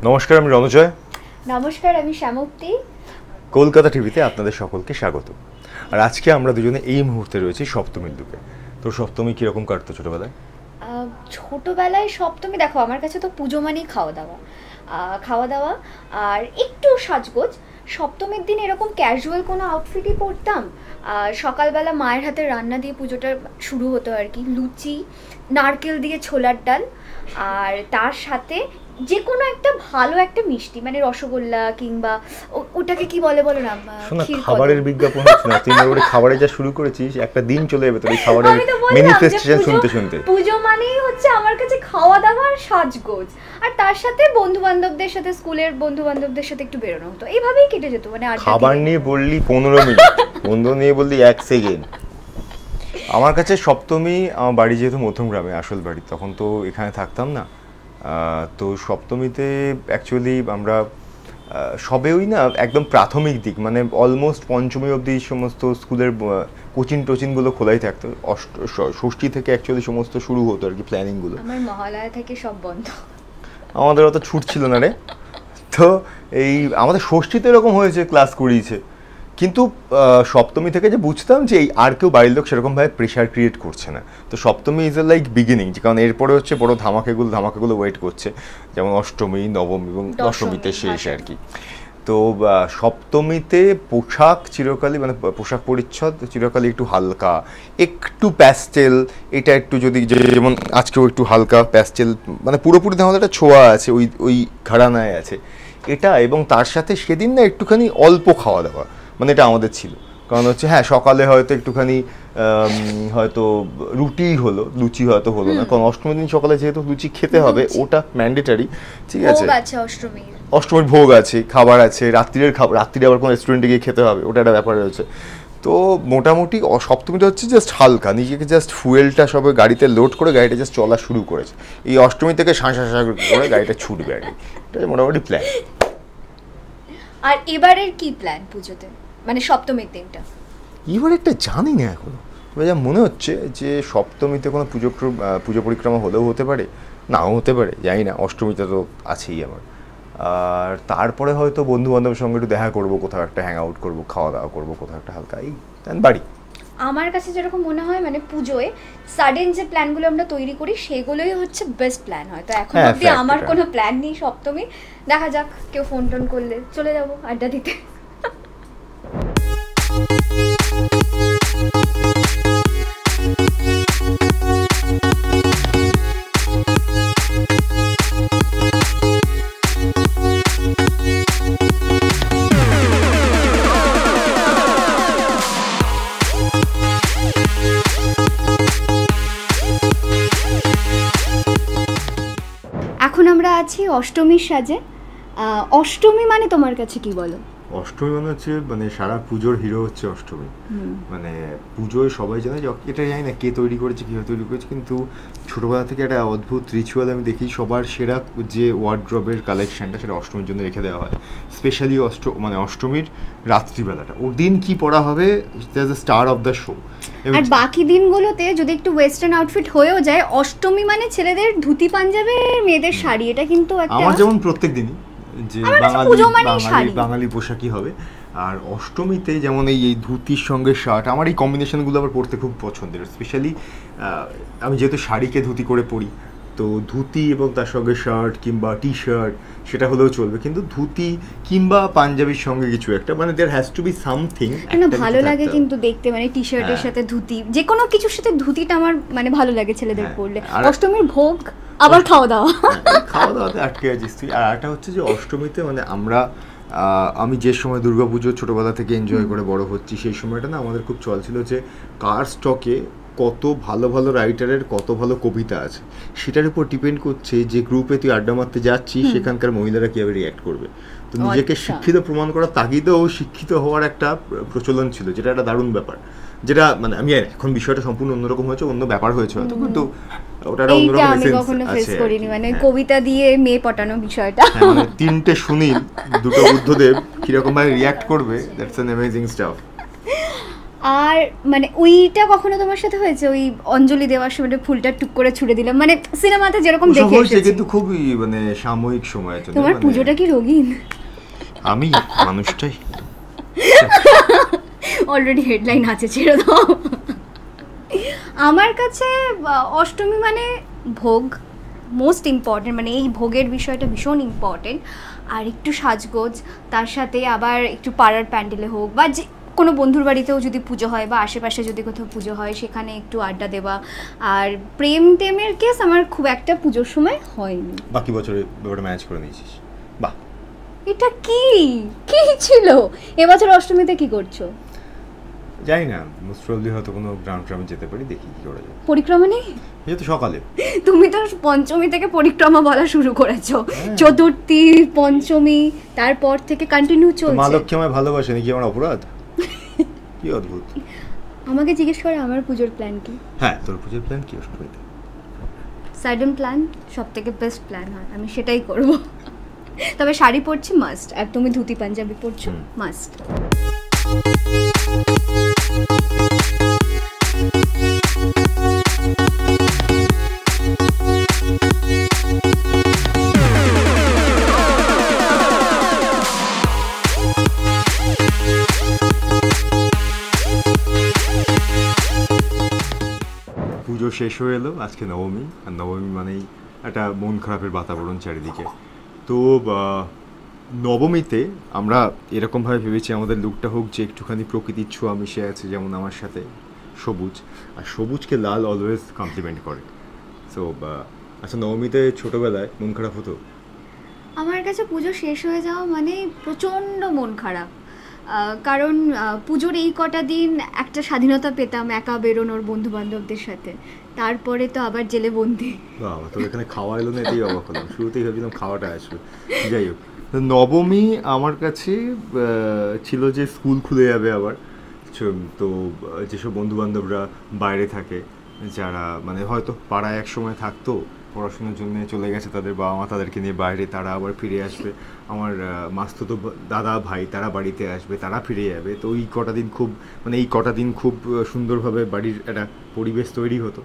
নমস্কার, আমি রণজয়। নমস্কার, আমি শ্যামপ্তি। কলকাতা টিভিতে আপনাদের সকলকে স্বাগত। আর আজকে আমরা দুজনে এই মুহূর্তে রয়েছি সপ্তমীর দুপুরে। তো সপ্তমী কিরকম কাটতো ছোটবেলায়? ছোটবেলায় সপ্তমী দেখো, আমার কাছে তো পুজো মানেই খাওয়া দাওয়া আর একটু সাজগোজ। সপ্তমীর দিন এরকম ক্যাজুয়াল কোনো আউটফিটই পরতাম। সকালবেলা মায়ের হাতে রান্না দিয়ে পুজোটা শুরু হতো আর কি। লুচি, নারকেল দিয়ে ছোলার ডাল, আর তার সাথে যে কোনো একটা ভালো একটা মিষ্টি, মানে রসগোল্লা কিংবা ওটাকে কি বলে বলো না, খাবারের বিজ্ঞাপন হচ্ছে না। তুই মোটামুটি খাবারে যা শুরু করেছিস, একটা দিন চলে যাবে তোর এই খাবারের ম্যানিফেস্টেশন শুনতে শুনতে। পুজো মানেই হচ্ছে আমার কাছে খাওয়া দাওয়া আর সাজগোজ, আর তার সাথে বন্ধু বান্ধবদের সাথে, স্কুলের বন্ধু বান্ধবদের সাথে একটু বেরোনো হতো। এইভাবেই কেটে যেত। মানে খাবার নিয়ে বললি 15 মিনিট, বন্ধু নিয়ে বললি 1 সেকেন্ড। আমার কাছে সপ্তমী, আমার বাড়ি যেহেতু মধ্যমগ্রামে আসল বাড়ি, তখন তো এখানে থাকতাম না। তো সপ্তমীতে অ্যাকচুয়ালি আমরা সবে ওই না একদম প্রাথমিক দিক, মানে অলমোস্ট পঞ্চমী অবধি সমস্ত স্কুলের কোচিং টোচিংগুলো খোলাই থাকতো। ষষ্ঠী থেকে অ্যাকচুয়ালি সমস্ত শুরু হতো আর কি প্ল্যানিংগুলো। আমার মহালয়া থেকে সব বন্ধ। আমাদের অত ছুট ছিল না রে। তো এই আমাদের ষষ্ঠীতে এরকম হয়েছে, ক্লাস করিয়েছে, কিন্তু সপ্তমী থেকে যে বুঝতাম যে এই আর কেউ বাড়ির লোক সেরকমভাবে প্রেশার ক্রিয়েট করছে না। তো সপ্তমী ইজ এ লাইক বিগিনিং, কারণ এরপরে হচ্ছে বড় ধামাকাগুলো ওয়েট করছে, যেমন অষ্টমী, নবমী এবং দশমীতে শেষ আর কি। তো সপ্তমীতে পোশাক চিরকালই, মানে পোশাক পরিচ্ছদ চিরকালই একটু হালকা, একটু প্যাস্টেল। এটা একটু যদি যেমন আজকেও একটু হালকা প্যাস্টেল, মানে পুরোপুরি আমাদের একটা ছোঁয়া আছে, ওই ঘরানায় আছে এটা। এবং তার সাথে সেদিন না একটুখানি অল্প খাওয়া দাওয়া, মানে এটা আমাদের ছিল। কারণ হচ্ছে হ্যাঁ, সকালে হয়তো একটুখানি হয়তো রুটি হলো, লুচি হয়তো হলো না, কারণ অষ্টমীর দিন সকালে যেহেতু লুচি খেতে হবে, ওটা ম্যান্ডেটারি। ঠিক আছে, অষ্টমীর ভোগ আছে, খাবার আছে, রাত্রিরে আবার কোনো রেস্টুরেন্টে গিয়ে খেতে হবে, ওটা একটা ব্যাপার রয়েছে। তো মোটামুটি সপ্তমীটা হচ্ছে জাস্ট হালকা, নিজেকে জাস্ট ফুয়েলটা সবে গাড়িতে লোড করে গাড়িটা জাস্ট চলা শুরু করেছে। এই অষ্টমী থেকে শাঁসা করে গাড়িটা ছুটবে আর কি। এটা মোটামুটি প্ল্যান। আর এবারের কি প্ল্যান পুজোতে, মানে সপ্তমীর দিনটা? এবার একটা জানি না এখনো, তবে যা মনে হচ্ছে যে সপ্তমীতে কোনো পুজো পরিক্রমা হলেও হতে পারে, নাও হতে পারে, জানি না। অষ্টমীতে তো আছেই আমার। আর তারপরে হয়তো বন্ধু বান্ধবের সঙ্গে একটু দেখা করবো, কোথাও একটা হ্যাং আউট করবো, খাওয়া দাওয়া করবো কোথাও একটা হালকা, এই বাড়ি। আমার কাছে যেরকম মনে হয়, মানে পুজোয় সাডেন যে প্ল্যানগুলো আমরা তৈরি করি সেগুলোই হচ্ছে বেস্ট প্ল্যান হয়। তো এখন অবধি আমার কোনো প্ল্যান নেই সপ্তমী। দেখা যাক, কেউ ফোন টোন করলে চলে যাবো আড্ডা দিতে। এখন আমরা আছি অষ্টমীর সাজে। অষ্টমী মানে তোমার কাছে কি বলো? অষ্টমী মানে হচ্ছে, মানে সারা পুজোর হিরো হচ্ছে অষ্টমী। মানে পুজোয় সবাই জানে যে, এটা জানি না কে তৈরি করেছে, কীভাবে তৈরি করেছে, কিন্তু ছোটোবেলা থেকে একটা অদ্ভুত রিচুয়াল আমি দেখি, সবার সেরা যে ওয়ার্ড্রবের কালেকশনটা সেটা অষ্টমীর জন্য রেখে দেওয়া হয়। স্পেশালি মানে অষ্টমীর রাত্রিবেলাটা, ওর দিন কি পরা হবে, the star of the show. আর বাকি দিনগুলোতে যদি একটু ওয়েস্টার্ন আউটফিট হয়েও যায়, অষ্টমী মানে ছেলেদের ধুতি পাঞ্জাবি, মেয়েদের শাড়ি। এটা কিন্তু আমার যেমন প্রত্যেক দিনই যে বাঙালি পোশাকই হবে। আর অষ্টমীতে যেমন এই ধুতির সঙ্গে শার্ট, আমার এই কম্বিনেশনগুলো আবার পরতে খুব পছন্দের। স্পেশালি আমি যেহেতু শাড়িকে ধুতি করে পরি, তো ধুতি এবং তার সঙ্গে শার্ট কিংবা টি শার্ট সেটা হলেও চলবে, কিন্তু ধুতি কিংবা পাঞ্জাবির সঙ্গে কিছু একটা, মানে there has to be something. ভালো লাগে কিন্তু দেখতে, মানে টি শার্টের সাথে ধুতি, যে কোনো কিছুর সাথে ধুতিটা আমার মানে ভালো লাগে ছেলেদের পরলে। অষ্টমীর আবার খাওয়া দাওয়া খাওয়া দাওয়াতে আটকে আছিস তুই। আর একটা হচ্ছে যে অষ্টমীতে মানে আমরা আমি যে সময় দুর্গাপুজো ছোটোবেলা থেকে এনজয় করে বড় হচ্ছি, সেই সময়টা না আমাদের খুব চল ছিল যে কার স্টকে কত ভালো ভালো রাইটারের কত ভালো কবিতা আছে, সেটার উপর ডিপেন্ড করছে যে গ্রুপে তুই আড্ডা মারতে যাচ্ছিস সেখানকার মহিলারা কীভাবে রিয়্যাক্ট করবে। তো নিজেকে শিক্ষিত প্রমাণ করার তাগিদেও শিক্ষিত হওয়ার একটা প্রচলন ছিল, যেটা একটা দারুণ ব্যাপার। যেটা মানে আমি এখন বিষয়টা সম্পূর্ণ অন্যরকম হয়েছে, অন্য ব্যাপার হয়েছে হয়তো, কিন্তু ওটা একটা অন্যরকম আমি কখনো ফেস করিনি, মানে কবিতা দিয়ে মেয়ে পটানো বিষয়টা। মানে তিনটে সুনীল দুটো বুদ্ধদেব কিরকম ভাবে রিয়্যাক্ট করবে, দ্যাটস অ্যান অ্যামেজিং স্টাফ। আর মানে ওইটা কখনো তোমার সাথে হয়েছে, ওই অঞ্জলি দেওয়ার সময় ফুলটা টুক করে ছুড়ে দিলাম, মানে সিনেমাতে যেরকম দেখে এসেছি, কিন্তু খুবই মানে সাময়িক সময়ের জন্য। তোমার পুজোটা কি রঙিন? আমি মানুষটাই অলরেডি হেডলাইন আছে, ছেড়ে দাও। আমার কাছে অষ্টমী মানে ভোগ মোস্ট ইম্পর্টেন্ট, মানে এই ভোগের বিষয়টা ভীষণ ইম্পর্টেন্ট। আর একটু সাজগোজ, তার সাথে আবার একটু পাড়ার প্যান্ডেলে হোক বা যে কোনো বন্ধুর বাড়িতেও যদি পুজো হয় বা আশেপাশে যদি কোথাও পুজো হয় সেখানে একটু আড্ডা দেওয়া। আর প্রেম টেমের কেস আমার খুব একটা পুজোর সময় হয়নি। বাকি বছরে ব্যাপারটা ম্যানেজ করে নিয়েছিস, বাহ। এটা কি কি ছিল? এবছর অষ্টমীতে কি করছো? জানি না, মোস্ট প্রবাবলি হয়তো কোনো গ্রাম ট্রামে যেতে পারি, দেখি কি করা যায়। পরিক্রমা নেই? এই তো সকালে। তুমি তো পঞ্চমী থেকে পরিক্রমা বলা শুরু করেছো, চতুর্থী পঞ্চমী তারপর থেকে কন্টিনিউ চলছে। মা লক্ষ্মী আমায় ভালোবাসে নাকি আমার অপরাধ? কি অদ্ভুত। আমাকে জিজ্ঞেস করে আমার পুজোর প্ল্যান কি? হ্যাঁ, তোর পুজোর প্ল্যান কি অষ্টমীতে? সাডেন প্ল্যান সবথেকে বেস্ট প্ল্যান হয়, আমি সেটাই করব। তবে শাড়ি পরছি মাস্ট, আর তুমি ধুতি পাঞ্জাবি পরছো মাস্ট। পুজো শেষ হয়ে এলো, আজকে নবমী, আর নবমী মানেই একটা মন খারাপের বাতাবরণ চারিদিকে। তো নবমীতে আমরা এরকমভাবে ভেবেছি আমাদের লুকটা হোক যে একটুখানি প্রকৃতির ছোঁয়া মিশে আছে, যেমন আমার সাথে সবুজ, আর সবুজকে লাল অলওয়েজ কমপ্লিমেন্ট করে। সো আচ্ছা, নবমীতে ছোটোবেলায় মন খারাপ হতো? আমার কাছে পুজো শেষ হয়ে যাওয়া মানে প্রচণ্ড মন খারাপ, কারণ পুজোর এই কটা দিন একটা স্বাধীনতা পেতাম একা বেরোনোর বন্ধু বান্ধবদের সাথে, তারপরে তো আবার জেলে বন্দি। বাবা, তোর এখানে খাওয়া এলো না, এটাই অবাক হলাম। শুরুতেই ভেবেছিলাম খাওয়াটা আসবে। যাই হোক, নবমী আমার কাছে ছিল যে স্কুল খুলে যাবে আবার, তো যেসব বন্ধু বান্ধবরা বাইরে থাকে, যারা মানে হয়তো পাড়ায় এক সময় থাকতো, পড়াশোনার জন্য চলে গেছে, তাদের বাবা মা তাদেরকে নিয়ে বাইরে, তারা আবার ফিরে আসবে। আমার মাস্তুতো দাদা ভাই তারা বাড়িতে আসবে, তারা ফিরে যাবে। তো এই কটা দিন খুব সুন্দরভাবে বাড়ির একটা পরিবেশ তৈরি হতো,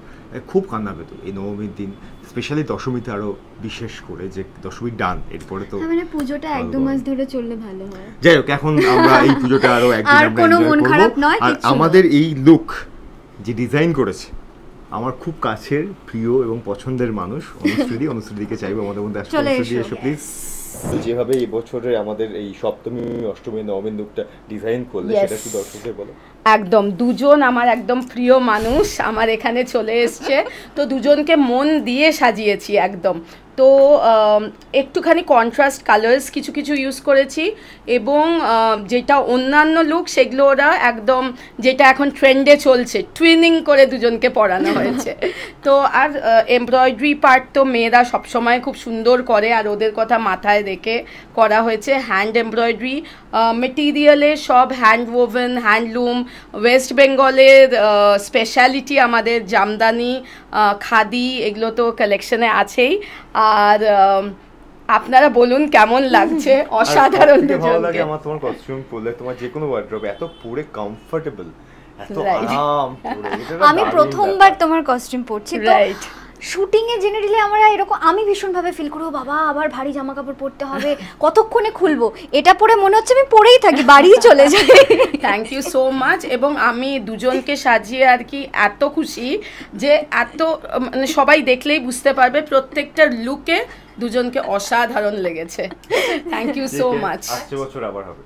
খুব কান্না পেত এই নবমীর দিন, স্পেশালি দশমীতে আরও বিশেষ করে, যে দশমীর ডান, এরপরে তো মানে পুজোটা 1-2 মাস ধরে চললে ভালো হয়। যাই হোক, এখন আমরা এই পুজোটা আরও একদিন আর কোনো মন খারাপ নয়, আর আমাদের এই লুক যে ডিজাইন করেছে আমার খুব কাছের প্রিয় এবং পছন্দের মানুষ অনুশ্রীদিকে চাইবো আমাদের মধ্যে আসলে। অনুশ্রী, এসো প্লিজ। যেভাবে এই বছরে আমাদের এই সপ্তমী অষ্টমী নবমীর লুকটা ডিজাইন করলে, সেটা কি দর্শকদের বলো? একদম দুজন আমার একদম প্রিয় মানুষ আমার এখানে চলে এসছে, তো দুজনকে মন দিয়ে সাজিয়েছি একদম। তো একটুখানি কন্ট্রাস্ট কালার্স কিছু কিছু ইউজ করেছি, এবং যেটা অন্যান্য লুক সেগুলো ওরা একদম যেটা এখন ট্রেন্ডে চলছে টুইনিং করে দুজনকে পরানো হয়েছে। তো আর এমব্রয়ডারি পার্ট তো মেয়েরা সবসময় খুব সুন্দর করে, আর ওদের কথা মাথায় রেখে করা হয়েছে হ্যান্ড এমব্রয়ডারি মেটেরিয়ালে, সব হ্যান্ড ওভেন হ্যান্ডলুম। ওয়েস্ট বেঙ্গলের স্পেশালিটি আমাদের জামদানি, খাদি, এগুলো তো কালেকশনে আছেই। আর আপনারা বলুন কেমন লাগছে? অসাধারণ। ভালো লাগে আমার তোমার কস্টিউম পরলে, তোমার যে কোনো ওয়ার্ড্রোব এত পরে কমফোর্টেবল, এত আরাম। আমি প্রথমবার তোমার কস্টিউম পরছি, তো শুটিং এ জেনারেলি আমরা এরকম, আমি ভীষণভাবে ফিল করবো বাবা আবার ভারী জামা কাপড় পরতে হবে, কতক্ষণে খুলবো, এটা পরে মনে হচ্ছে আমি পরেই থাকি, বাড়িই চলে যাই। Thank you so much. এবং আমি দুজনকে সাজিয়ে আর কি এত খুশি যে এত মানে সবাই দেখলেই বুঝতে পারবে প্রত্যেকটা লুকে দুজনকে অসাধারণ লেগেছে। Thank you so much. আসছে বছর আবার হবে।